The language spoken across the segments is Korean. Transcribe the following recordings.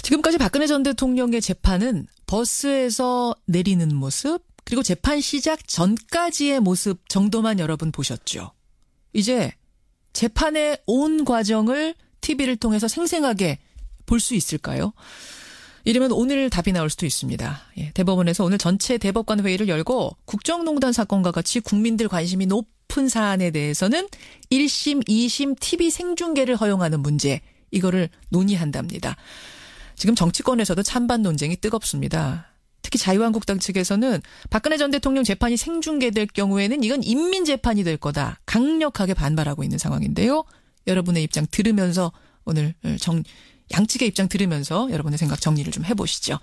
지금까지 박근혜 전 대통령의 재판은 버스에서 내리는 모습, 그리고 재판 시작 전까지의 모습 정도만 여러분 보셨죠. 이제 재판의 온 과정을 TV를 통해서 생생하게 볼 수 있을까요? 이러면 오늘 답이 나올 수도 있습니다. 대법원에서 오늘 전체 대법관 회의를 열고 국정농단 사건과 같이 국민들 관심이 높은 사안에 대해서는 1심, 2심 TV 생중계를 허용하는 문제, 이거를 논의한답니다. 지금 정치권에서도 찬반 논쟁이 뜨겁습니다. 특히 자유한국당 측에서는 박근혜 전 대통령 재판이 생중계될 경우에는 이건 인민재판이 될 거다, 강력하게 반발하고 있는 상황인데요. 여러분의 입장 들으면서 오늘 양측의 입장 들으면서 여러분의 생각 정리를 좀 해보시죠.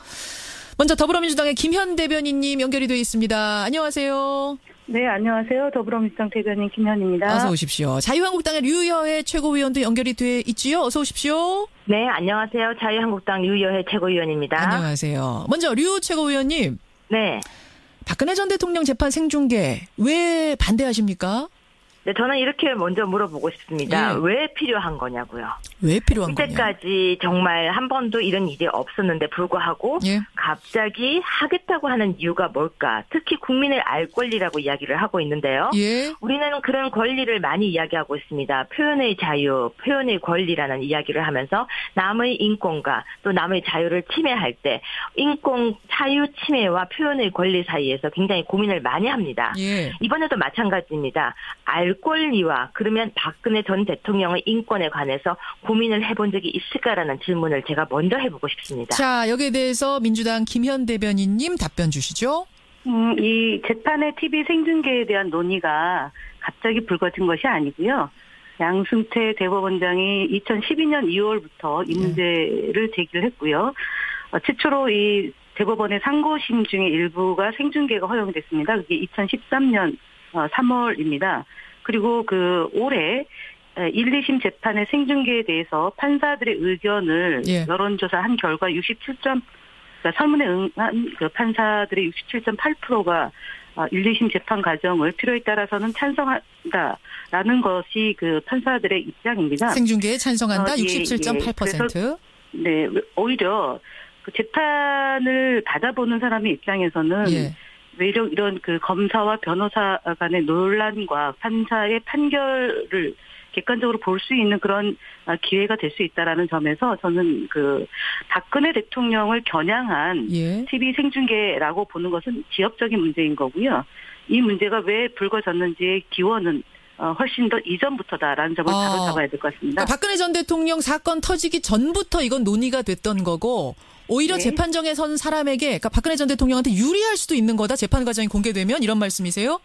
먼저 더불어민주당의 김현 대변인님 연결이 되어 있습니다. 안녕하세요. 네, 안녕하세요. 더불어민주당 대변인 김현입니다. 어서 오십시오. 자유한국당의 류여혜 최고위원도 연결이 돼 있지요. 어서 오십시오. 네, 안녕하세요. 자유한국당 류여혜 최고위원입니다. 안녕하세요. 먼저 류 최고위원님. 네. 박근혜 전 대통령 재판 생중계 왜 반대하십니까? 네, 저는 이렇게 먼저 물어보고 싶습니다. 예. 왜 필요한 거냐고요. 왜 필요한 거냐? 이때까지 정말 한 번도 이런 일이 없었는데 불구하고 예. 갑자기 하겠다고 하는 이유가 뭘까? 특히 국민의 알 권리라고 이야기를 하고 있는데요. 예. 우리는 그런 권리를 많이 이야기하고 있습니다. 표현의 자유, 표현의 권리라는 이야기를 하면서 남의 인권과 또 남의 자유를 침해할 때 인권 자유 침해와 표현의 권리 사이에서 굉장히 고민을 많이 합니다. 예. 이번에도 마찬가지입니다. 알 권리와 그러면 박근혜 전 대통령의 인권에 관해서 고민을 해본 적이 있을까라는 질문을 제가 먼저 해보고 싶습니다. 자, 여기에 대해서 민주당 김현 대변인님 답변 주시죠. 이 재판의 TV 생중계에 대한 논의가 갑자기 불거진 것이 아니고요. 양승태 대법원장이 2012년 2월부터 이 문제를 제기를 했고요. 최초로 이 대법원의 상고심 중에 일부가 생중계가 허용됐습니다. 그게 2013년 3월입니다. 그리고 올해 1, 2심 재판의 생중계에 대해서 판사들의 의견을 여론조사한 결과 67점, 그러니까 설문에 응한 그 판사들의 67.8%가 1, 2심 재판 과정을 필요에 따라서는 찬성한다라는 것이 그 판사들의 입장입니다. 생중계에 찬성한다 67.8%. 네, 오히려 그 재판을 받아보는 사람의 입장에서는 외려 이런 그 검사와 변호사 간의 논란과 판사의 판결을 객관적으로 볼 수 있는 그런 기회가 될 수 있다라는 점에서 저는 그 박근혜 대통령을 겨냥한 TV 생중계라고 보는 것은 지엽적인 문제인 거고요. 이 문제가 왜 불거졌는지의 기원은 훨씬 더 이전부터다라는 점을 바로 잡아야 될 것 같습니다. 그러니까 박근혜 전 대통령 사건 터지기 전부터 이건 논의가 됐던 거고, 오히려 재판정에 선 사람에게, 그러니까 박근혜 전 대통령한테 유리할 수도 있는 거다, 재판 과정이 공개되면, 이런 말씀이세요?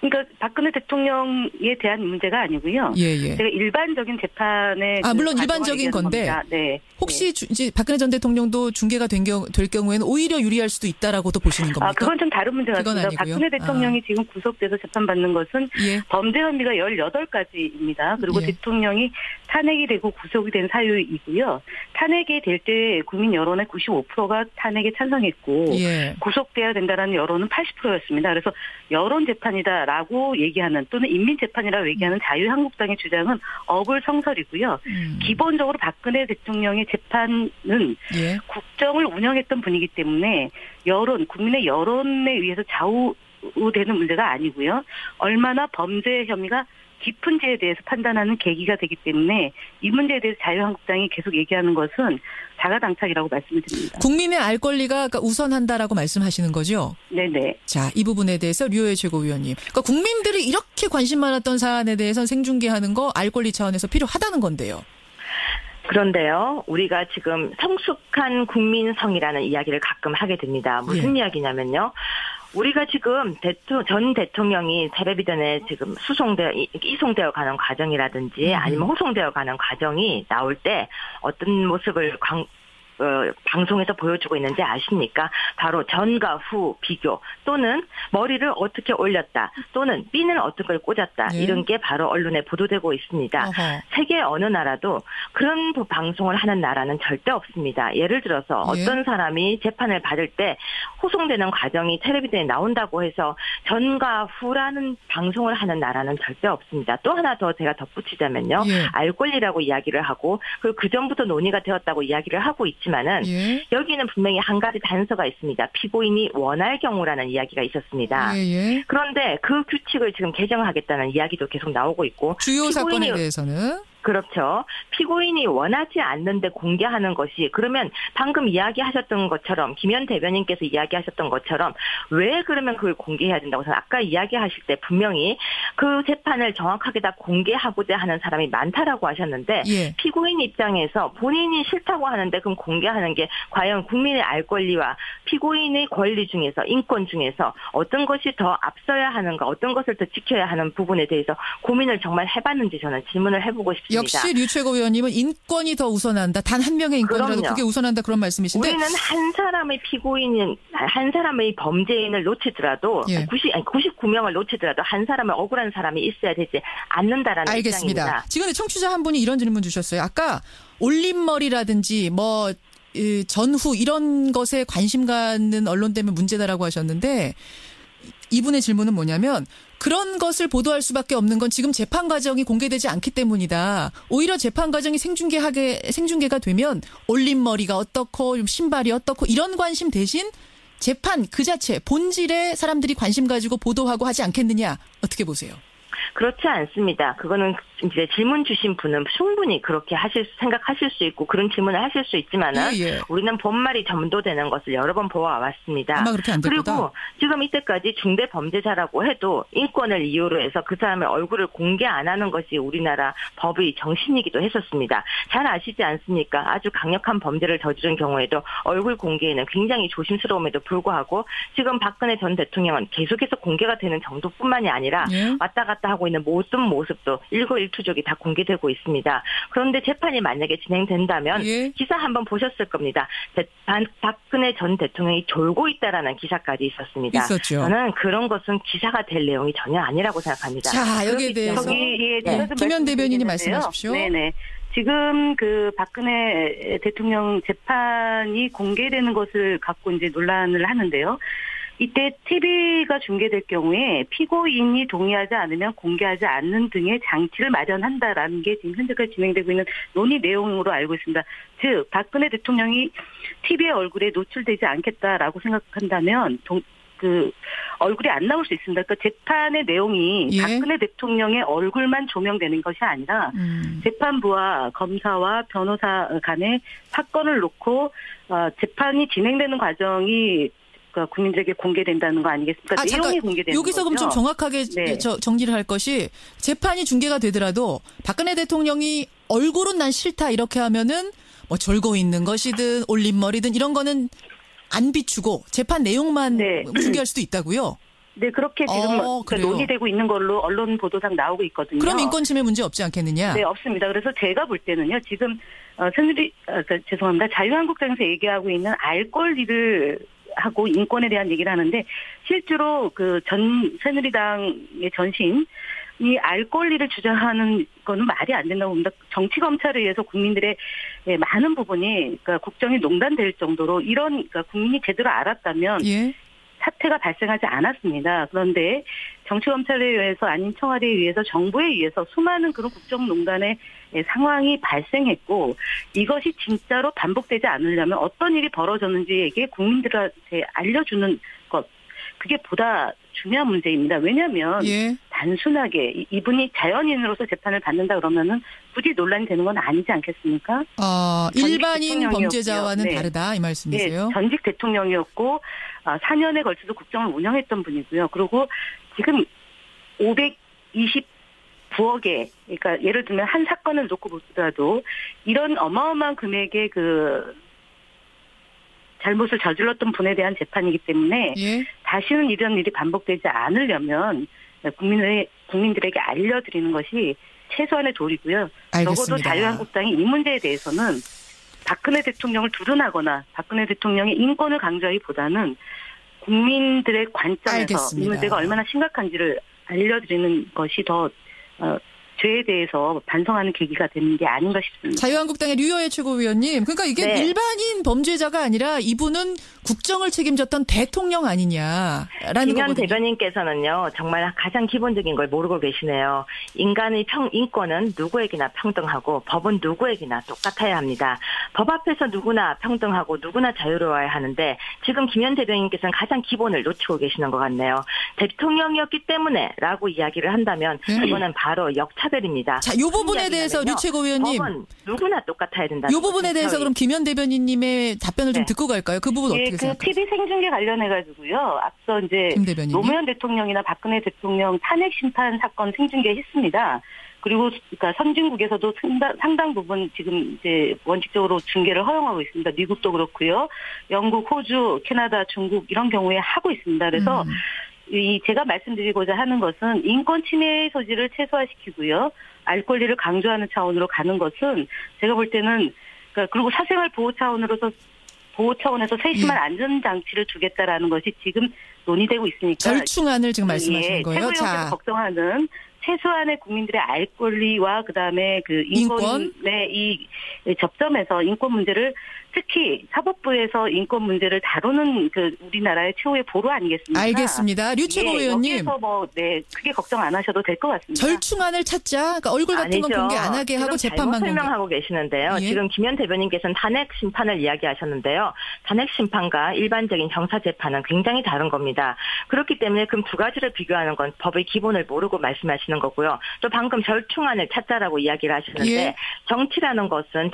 그러니까 박근혜 대통령에 대한 문제가 아니고요. 제가 일반적인 재판에 물론 일반적인 건데 혹시 이제 박근혜 전 대통령도 중계가 될 경우에는 오히려 유리할 수도 있다라고도 보시는 겁니까? 그건 좀 다른 문제 같습니다. 박근혜 대통령이 지금 구속돼서 재판받는 것은 범죄 혐의가 18가지입니다. 그리고 대통령이 탄핵이 되고 구속이 된 사유이고요. 탄핵이 될 때 국민 여론의 95%가 탄핵에 찬성했고 구속돼야 된다는 여론은 80%였습니다. 그래서 여론 재판이다 라고 얘기하는 또는 인민재판이라고 얘기하는 자유한국당의 주장은 어불성설이고요. 기본적으로 박근혜 대통령의 재판은 국정을 운영했던 분이기 때문에 국민의 여론에 의해서 좌우되는 문제가 아니고요. 얼마나 범죄 혐의가 깊은지에 대해서 판단하는 계기가 되기 때문에 이 문제에 대해서 자유한국당이 계속 얘기하는 것은 자가당착이라고 말씀을 드립니다. 국민의 알 권리가 우선한다라고 말씀하시는 거죠? 네네. 자, 이 부분에 대해서 류여혜 최고위원님. 그러니까 국민들이 이렇게 관심 많았던 사안에 대해서는 생중계하는 거 알 권리 차원에서 필요하다는 건데요. 그런데요, 우리가 지금 성숙한 국민성이라는 이야기를 가끔 하게 됩니다. 무슨 이야기냐면요. 우리가 지금 전 대통령이 텔레비 전에 지금 이송되어 가는 과정이라든지 아니면 호송되어 가는 과정이 나올 때 어떤 모습을 방송에서 보여주고 있는지 아십니까? 바로 전과 후 비교 또는 머리를 어떻게 올렸다 또는 핀을 어떤 걸 꽂았다 이런 게 바로 언론에 보도되고 있습니다. 세계 어느 나라도 그런 방송을 하는 나라는 절대 없습니다. 예를 들어서 어떤 사람이 재판을 받을 때 호송되는 과정이 텔레비전에 나온다고 해서 전과 후라는 방송을 하는 나라는 절대 없습니다. 또 하나 더 제가 덧붙이자면요. 알 권리라고 이야기를 하고 그리고 그전부터 논의가 되었다고 이야기를 하고 있지만 그렇지만은 예. 여기는 분명히 한 가지 단서가 있습니다. 피고인이 원할 경우라는 이야기가 있었습니다. 예. 그런데 그 규칙을 지금 개정하겠다는 이야기도 계속 나오고 있고 주요 사건에 대해서는 그렇죠. 피고인이 원하지 않는데 공개하는 것이 그러면 방금 이야기하셨던 것처럼 김현 대변인께서 이야기하셨던 것처럼 왜 그러면 그걸 공개해야 된다고 저는 아까 이야기하실 때 분명히 그 재판을 정확하게 다 공개하고자 하는 사람이 많다라고 하셨는데 예. 피고인 입장에서 본인이 싫다고 하는데 그럼 공개하는 게 과연 국민의 알 권리와 피고인의 권리 중에서 인권 중에서 어떤 것이 더 앞서야 하는가 어떤 것을 더 지켜야 하는 부분에 대해서 고민을 정말 해봤는지 저는 질문을 해보고 싶습니다. 역시 류 최고위원님은 인권이 더 우선한다. 단 한 명의 인권이라도 그럼요. 그게 우선한다 그런 말씀이신데 우리는 한 사람의 피고인은 한 사람의 범죄인을 놓치더라도 예. 99명을 놓치더라도 한 사람은 억울한 사람이 있어야 되지 않는다라는 알겠습니다. 입장입니다. 지금 청취자 한 분이 이런 질문 주셨어요. 아까 올림머리라든지 뭐 전후 이런 것에 관심 갖는 언론 때문에 문제다라고 하셨는데 이분의 질문은 뭐냐면 그런 것을 보도할 수밖에 없는 건 지금 재판 과정이 공개되지 않기 때문이다. 오히려 재판 과정이 생중계가 되면 올림머리가 어떻고 신발이 어떻고 이런 관심 대신 재판 그 자체 본질에 사람들이 관심 가지고 보도하고 하지 않겠느냐. 어떻게 보세요? 그렇지 않습니다. 그거는 이제 질문 주신 분은 충분히 그렇게 생각하실 수 있고 그런 질문을 하실 수 있지만은 우리는 본말이 전도되는 것을 여러 번 보아왔습니다. 아마 그렇게 안 될 거다. 그리고 지금 이때까지 중대 범죄자라고 해도 인권을 이유로 해서 그 사람의 얼굴을 공개 안 하는 것이 우리나라 법의 정신이기도 했었습니다. 잘 아시지 않습니까? 아주 강력한 범죄를 저지른 경우에도 얼굴 공개에는 굉장히 조심스러움에도 불구하고 지금 박근혜 전 대통령은 계속해서 공개가 되는 정도뿐만이 아니라 왔다 갔다 하고 있는 모든 모습도 일거일투족이 다 공개되고 있습니다. 그런데 재판이 만약에 진행된다면 기사 한번 보셨을 겁니다. 박근혜 전 대통령이 졸고 있다라는 기사까지 있었습니다. 있었죠. 저는 그런 것은 기사가 될 내용이 전혀 아니라고 생각합니다. 자, 여기에 대해서 김현 대변인이 말씀하십시오. 네네. 지금 그 박근혜 대통령 재판이 공개되는 것을 갖고 이제 논란을 하는데요. 이때 TV가 중계될 경우에 피고인이 동의하지 않으면 공개하지 않는 등의 장치를 마련한다라는 게 지금 현재까지 진행되고 있는 논의 내용으로 알고 있습니다. 즉 박근혜 대통령이 TV의 얼굴에 노출되지 않겠다라고 생각한다면 그 얼굴이 안 나올 수 있습니다. 그러니까 재판의 내용이 박근혜 대통령의 얼굴만 조명되는 것이 아니라 재판부와 검사와 변호사 간의 사건을 놓고 재판이 진행되는 과정이 국민들에게 공개된다는 거 아니겠습니까? 내용이 잠깐, 공개되는 여기서 거죠. 그럼 좀 정확하게 정리를 할 것이 재판이 중계가 되더라도 박근혜 대통령이 얼굴은 난 싫다 이렇게 하면은 뭐 졸고 있는 것이든 올림머리든 이런 거는 안 비추고 재판 내용만 중계할 수도 있다고요? 네, 그렇게 지금 논의되고 있는 걸로 언론 보도상 나오고 있거든요. 그럼 인권 침해 문제 없지 않겠느냐? 네, 없습니다. 그래서 제가 볼 때는요, 지금 죄송합니다. 자유한국당에서 얘기하고 있는 알 권리를 하고 인권에 대한 얘기를 하는데 실제로 그 새누리당의 전신이 알 권리를 주장하는 거는 말이 안 된다고 봅니다. 정치 검찰에 의해서 국민들의 많은 부분이 그러니까 국정이 농단될 정도로 이런 그러니까 국민이 제대로 알았다면 사태가 발생하지 않았습니다. 그런데 정치검찰에 의해서 아닌 청와대에 의해서 정부에 의해서 수많은 그런 국정농단의 상황이 발생했고 이것이 진짜로 반복되지 않으려면 어떤 일이 벌어졌는지에게 국민들한테 알려주는 것 그게 보다 중요한 문제입니다. 왜냐하면 단순하게 이분이 자연인으로서 재판을 받는다 그러면은 굳이 논란이 되는 건 아니지 않겠습니까? 일반인 범죄자와는 다르다 이 말씀이세요? 네, 전직 대통령이었고 4년에 걸쳐서 국정을 운영했던 분이고요. 그리고 지금 529억에 그러니까 예를 들면 한 사건을 놓고 보더라도 이런 어마어마한 금액의 그 잘못을 저질렀던 분에 대한 재판이기 때문에 다시는 이런 일이 반복되지 않으려면 국민들에게 알려드리는 것이 최소한의 도리고요. 알겠습니다. 적어도 자유한국당이 이 문제에 대해서는 박근혜 대통령을 두둔하거나 박근혜 대통령의 인권을 강조하기보다는 국민들의 관점에서 이 문제가 얼마나 심각한지를 알려드리는 것이 더 죄에 대해서 반성하는 계기가 되는 게 아닌가 싶습니다. 자유한국당의 류여애 최고위원님, 그러니까 이게 네. 일반인 범죄자가 아니라 이분은 국정을 책임졌던 대통령 아니냐라는 김현 거거든요. 대변인께서는요, 정말 가장 기본적인 걸 모르고 계시네요. 인간의 인권은 누구에게나 평등하고 법은 누구에게나 똑같아야 합니다. 법 앞에서 누구나 평등하고 누구나 자유로워야 하는데 지금 김현 대변인께서는 가장 기본을 놓치고 계시는 것 같네요. 대통령이었기 때문에 라고 이야기를 한다면 그거는 바로 역차별입니다. 자, 이 부분에 대해서 류 최고위원님. 법은 누구나 똑같아야 된다. 이 부분에 대해서 그럼 김현 대변인님의 답변을 좀 듣고 갈까요? 그 부분 어떻게 생각하세요? TV 생중계 관련해가지고요. 앞서 이제 노무현 대통령이나 박근혜 대통령 탄핵 심판 사건 생중계했습니다. 그리고 그러니까 선진국에서도 상당 부분 지금 이제 원칙적으로 중계를 허용하고 있습니다. 미국도 그렇고요. 영국, 호주, 캐나다, 중국 이런 경우에 하고 있습니다. 그래서 제가 말씀드리고자 하는 것은 인권 침해의 소지를 최소화시키고요. 알 권리를 강조하는 차원으로 가는 것은 제가 볼 때는 그러니까 그리고 사생활 보호 차원에서 세심한 안전장치를 주겠다라는 것이 지금 논의되고 있으니까 절충안을 지금 말씀하시는 거예요. 최고위원께서 걱정하는 최소한의 국민들의 알 권리와 그다음에 그 인권의 이 접점에서 인권 문제를 특히 사법부에서 인권 문제를 다루는 그 우리나라의 최후의 보루 아니겠습니까? 알겠습니다. 류 최고위원님. 여기서 크게 걱정 안 하셔도 될 것 같습니다. 절충안을 찾자. 그러니까 얼굴 같은 건 공개 안 하게 하고 재판만 설명하고 계시는데요. 예? 지금 김현 대변인께서는 탄핵 심판을 이야기하셨는데요. 탄핵 심판과 일반적인 형사 재판은 굉장히 다른 겁니다. 그렇기 때문에 그럼 두 가지를 비교하는 건 법의 기본을 모르고 말씀하시는 거고요. 또 방금 절충안을 찾자라고 이야기를 하셨는데 예? 정치라는 것은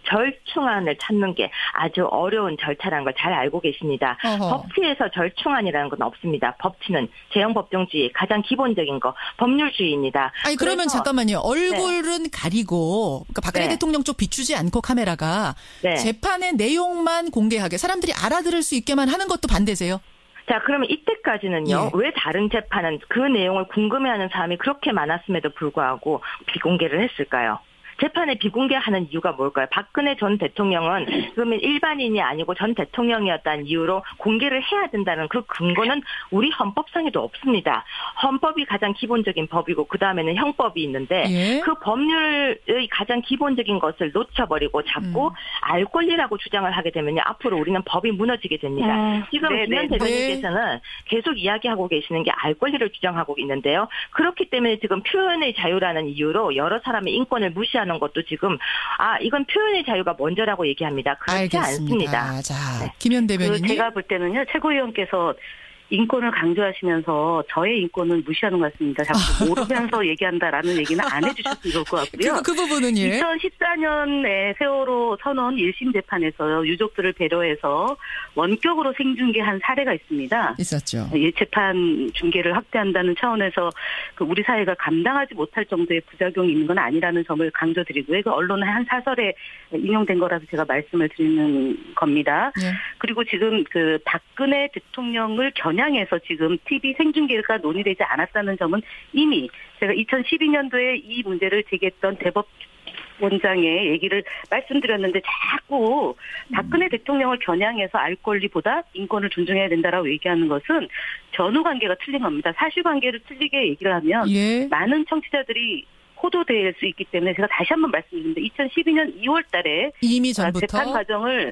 절충안을 찾는 게 아주 어려운 절차라는 걸 잘 알고 계십니다. 법치에서 절충안이라는 건 없습니다. 법치는 재형법정주의 가장 기본적인 거 법률주의입니다. 아니 그러면 잠깐만요. 얼굴은 가리고 그러니까 박근혜 대통령 쪽 비추지 않고 카메라가 재판의 내용만 공개하게 사람들이 알아들을 수 있게만 하는 것도 반대세요? 자, 그러면 이때까지는요. 왜 다른 재판은 그 내용을 궁금해하는 사람이 그렇게 많았음에도 불구하고 비공개를 했을까요? 재판에 비공개하는 이유가 뭘까요? 박근혜 전 대통령은 그러면 일반인이 아니고 전 대통령이었다는 이유로 공개를 해야 된다는 그 근거는 우리 헌법상에도 없습니다. 헌법이 가장 기본적인 법이고 그다음에는 형법이 있는데 그 법률의 가장 기본적인 것을 놓쳐버리고 자꾸 알 권리라고 주장을 하게 되면요. 앞으로 우리는 법이 무너지게 됩니다. 지금 김현 대변인께서는 계속 이야기하고 계시는 게 알 권리를 주장하고 있는데요. 그렇기 때문에 지금 표현의 자유라는 이유로 여러 사람의 인권을 무시하는 것도 지금 이건 표현의 자유가 먼저라고 얘기합니다. 그렇지 알겠습니다. 않습니다. 자, 김현 대변인님. 제가 볼 때는요. 최고위원께서 인권을 강조하시면서 저의 인권은 무시하는 것 같습니다. 자꾸 모르면서 얘기한다라는 얘기는 안 해주셨으면 좋을 것 같고요. 그 부분은 2014년에 세월호 선언 1심 재판에서 유족들을 배려해서 원격으로 생중계한 사례가 있습니다. 있었죠. 재판 중계를 확대한다는 차원에서 우리 사회가 감당하지 못할 정도의 부작용이 있는 건 아니라는 점을 강조드리고요. 그 언론의 한 사설에 인용된 거라서 제가 말씀을 드리는 겁니다. 그리고 지금 그 박근혜 대통령을 겨냥해서 지금 TV 생중계가 논의되지 않았다는 점은 이미 제가 2012년도에 이 문제를 제기했던 대법원장의 얘기를 말씀드렸는데 자꾸 박근혜 대통령을 겨냥해서 알 권리보다 인권을 존중해야 된다라고 얘기하는 것은 전후 관계가 틀린 겁니다. 사실관계를 틀리게 얘기를 하면 많은 청취자들이 호도될 수 있기 때문에 제가 다시 한번 말씀드립니다. 2012년 2월 달에 이미 전부터 재판 과정을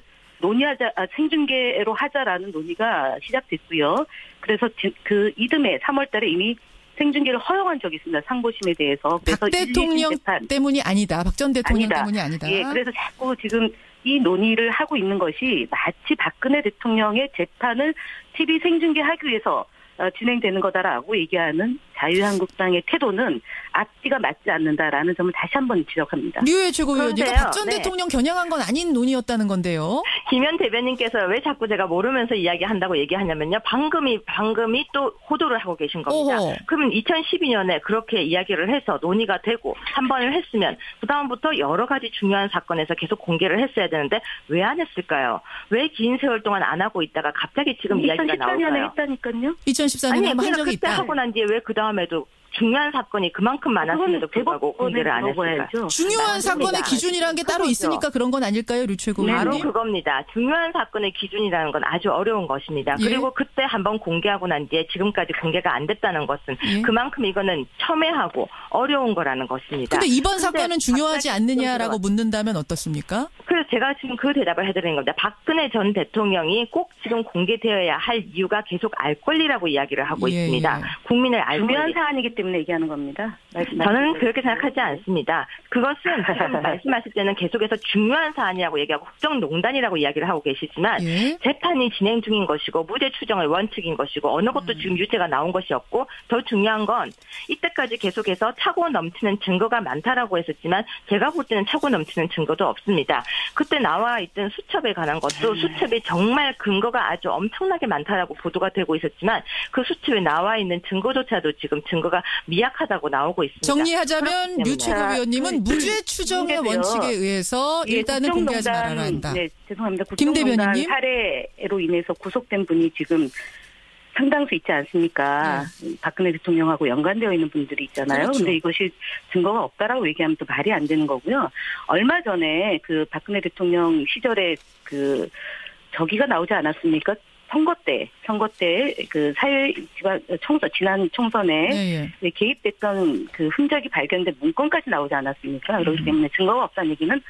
생중계로 하자라는 논의가 시작됐고요. 그래서 그 이듬해 3월 달에 이미 생중계를 허용한 적이 있습니다. 상고심에 대해서. 그래서 박 대통령 때문이 아니다. 박 전 대통령 때문이 아니다. 그래서 자꾸 지금 이 논의를 하고 있는 것이 마치 박근혜 대통령의 재판을 TV 생중계하기 위해서 진행되는 거다라고 얘기하는 자유한국당의 태도는 앞뒤가 맞지 않는다라는 점을 다시 한번 지적합니다. 류여애 최고위원님, 박 전 대통령 겨냥한 건 아닌 논의였다는 건데요. 김현 대변인께서 왜 자꾸 제가 모르면서 이야기한다고 얘기하냐면요. 방금이 또 호도를 하고 계신 겁니다. 그러면 2012년에 그렇게 이야기를 해서 논의가 되고 한 번을 했으면 그다음부터 여러 가지 중요한 사건에서 계속 공개를 했어야 되는데 왜 안 했을까요? 왜 긴 세월 동안 안 하고 있다가 갑자기 지금 이야기가 나올까요? 2014년에 했다니까요. 2014년에 한 적이 그때 있다. 하고 난 뒤에 왜 그 다음에도 중요한 사건이 그만큼 많았음에도 불구하고 공개를 안 했을까? 중요한 사건의 기준이라는 게 따로 있으니까 그런 건 아닐까요, 류 최고위원님? 바로 그겁니다. 중요한 사건의 기준이라는 건 아주 어려운 것입니다. 예. 그리고 그때 한번 공개하고 난 뒤에 지금까지 공개가 안 됐다는 것은 예. 그만큼 이거는 첨예하고 어려운 거라는 것입니다. 근데 이번 사건은 중요하지 않느냐라고 묻는다면 어떻습니까? 그래서 제가 지금 그 대답을 해드리는 겁니다. 박근혜 전 대통령이 꼭 지금 공개되어야 할 이유가 계속 알 권리라고 이야기를 하고 있습니다. 예. 국민을 알 중요한 권리. 사안이기 때문에 얘기하는 겁니다. 저는 그렇게 생각하지 않습니다. 그것은 지금 말씀하실 때는 계속해서 중요한 사안이라고 얘기하고 국정농단이라고 이야기를 하고 계시지만 예. 재판이 진행 중인 것이고 무죄 추정의 원칙인 것이고 어느 것도 지금 유죄가 나온 것이 없고 더 중요한 건 이때까지 계속해서 차고 넘치는 증거가 많다라고 했었지만 제가 볼 때는 차고 넘치는 증거도 없습니다. 그때 나와 있던 수첩에 관한 것도 수첩이 정말 근거가 아주 엄청나게 많다라고 보도가 되고 있었지만 그 수첩에 나와 있는 증거조차도 지금 증거가 미약하다고 나오고 있습니다. 정리하자면 류 최고위원님은 무죄 추정의 원칙에 의해서 일단은 공개하지 말아야 한다. 네, 죄송합니다. 김 대변인님. 사례로 인해서 구속된 분이 지금 상당수 있지 않습니까? 네. 박근혜 대통령하고 연관되어 있는 분들이 있잖아요. 그런데 그렇죠. 이것이 증거가 없다라고 얘기하면 또 말이 안 되는 거고요. 얼마 전에 그 박근혜 대통령 시절에 그 저기가 나오지 않았습니까? 선거 때 그 지난 총선에 개입됐던 그 흔적이 발견된 문건까지 나오지 않았습니까? 그렇기 때문에 증거가 없다는 얘기는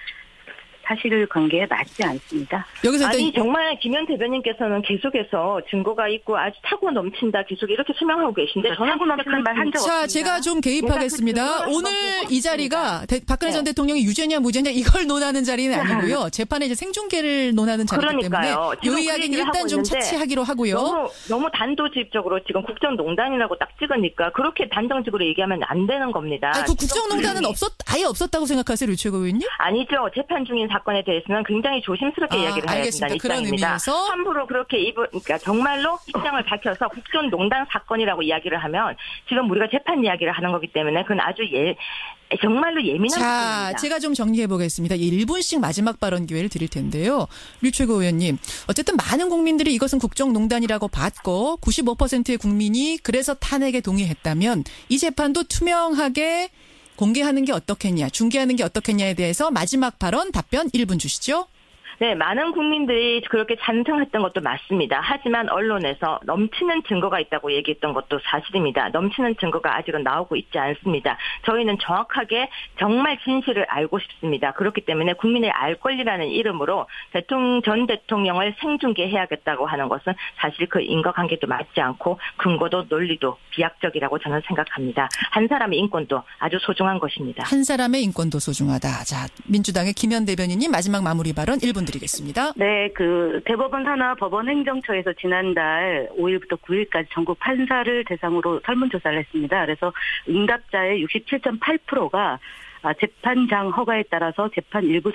사실관계에 맞지 않습니다. 여기서 아니 정말 김현 대변인께서는 계속해서 증거가 있고 아주 차고 넘친다 계속 이렇게 설명하고 계신데 저는 차고 넘치는 말 한 적 없습니다. 자, 제가 좀 개입하겠습니다. 오늘 이 자리가 박근혜 전 대통령이 유죄냐 무죄냐 이걸 논하는 자리는 아니고요. 재판에 이제 생중계를 논하는 자리이기 때문에 이 이야기는 일단 좀 차치하기로 하고요. 너무 단도직입적으로 지금 국정농단이라고 딱 찍으니까 그렇게 단정적으로 얘기하면 안 되는 겁니다. 그 국정농단은 아예 없었다고 생각하세요, 류 최고위원님? 아니죠. 재판 중인 사건에 대해서는 굉장히 조심스럽게 이야기를 해야 된다는 입장입니다. 함부로 그렇게 그러니까 정말로 입장을 밝혀서 국정농단 사건이라고 이야기를 하면 지금 우리가 재판 이야기를 하는 거기 때문에 그건 아주 정말로 예민한 부분입니다. 제가 좀 정리해 보겠습니다. 1분씩 마지막 발언 기회를 드릴 텐데요. 류 최고위원님, 어쨌든 많은 국민들이 이것은 국정농단이라고 봤고 95%의 국민이 그래서 탄핵에 동의했다면 이 재판도 투명하게 공개하는 게 어떻겠냐, 중계하는 게 어떻겠냐에 대해서 마지막 발언 답변 1분 주시죠. 네, 많은 국민들이 그렇게 찬성했던 것도 맞습니다. 하지만 언론에서 넘치는 증거가 있다고 얘기했던 것도 사실입니다. 넘치는 증거가 아직은 나오고 있지 않습니다. 저희는 정확하게 정말 진실을 알고 싶습니다. 그렇기 때문에 국민의 알 권리라는 이름으로 전 대통령을 생중계해야겠다고 하는 것은 사실 그 인과관계도 맞지 않고 근거도 논리도 비약적이라고 저는 생각합니다. 한 사람의 인권도 아주 소중한 것입니다. 한 사람의 인권도 소중하다. 자, 민주당의 김현 대변인님 마지막 마무리 발언 1분 드리겠습니다. 네, 그 대법원 산하 법원 행정처에서 지난달 5일부터 9일까지 전국 판사를 대상으로 설문조사를 했습니다. 그래서 응답자의 67.8%가 재판장 허가에 따라서 재판 일부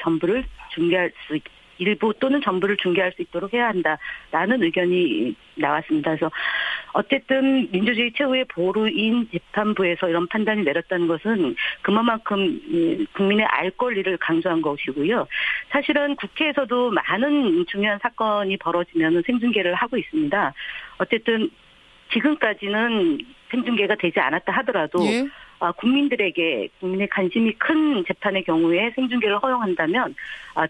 또는 전부를 중계할 수 있도록 해야 한다라는 의견이 나왔습니다. 그래서 어쨌든 민주주의 최후의 보루인 재판부에서 이런 판단이 내렸다는 것은 그만큼 국민의 알 권리를 강조한 것이고요. 사실은 국회에서도 많은 중요한 사건이 벌어지면 생중계를 하고 있습니다. 어쨌든 지금까지는 생중계가 되지 않았다 하더라도 국민의 관심이 큰 재판의 경우에 생중계를 허용한다면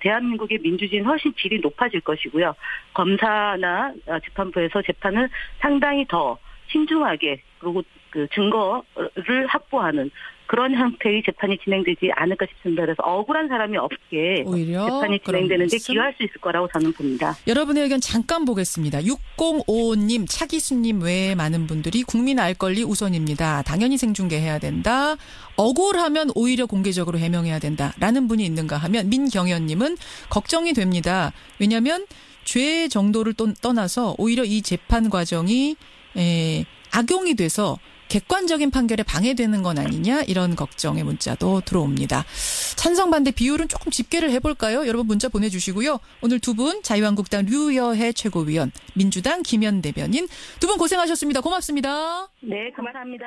대한민국의 민주주의는 훨씬 질이 높아질 것이고요. 검사나 재판부에서 재판을 상당히 더 신중하게 그리고 그 증거를 확보하는 그런 형태의 재판이 진행되지 않을까 싶습니다. 그래서 억울한 사람이 없게 오히려 재판이 진행되는데 기여할 수 있을 거라고 저는 봅니다. 여러분의 의견 잠깐 보겠습니다. 6055님, 차기수님 외에 많은 분들이 국민 알 권리 우선입니다. 당연히 생중계해야 된다. 억울하면 오히려 공개적으로 해명해야 된다라는 분이 있는가 하면 민경현님은 걱정이 됩니다. 왜냐하면 죄 정도를 떠나서 오히려 이 재판 과정이 악용이 돼서 객관적인 판결에 방해되는 건 아니냐 이런 걱정의 문자도 들어옵니다. 찬성 반대 비율은 조금 집계를 해볼까요? 여러분 문자 보내주시고요. 오늘 두 분 자유한국당 류여해 최고위원, 민주당 김현 대변인 두 분 고생하셨습니다. 고맙습니다. 네, 감사합니다.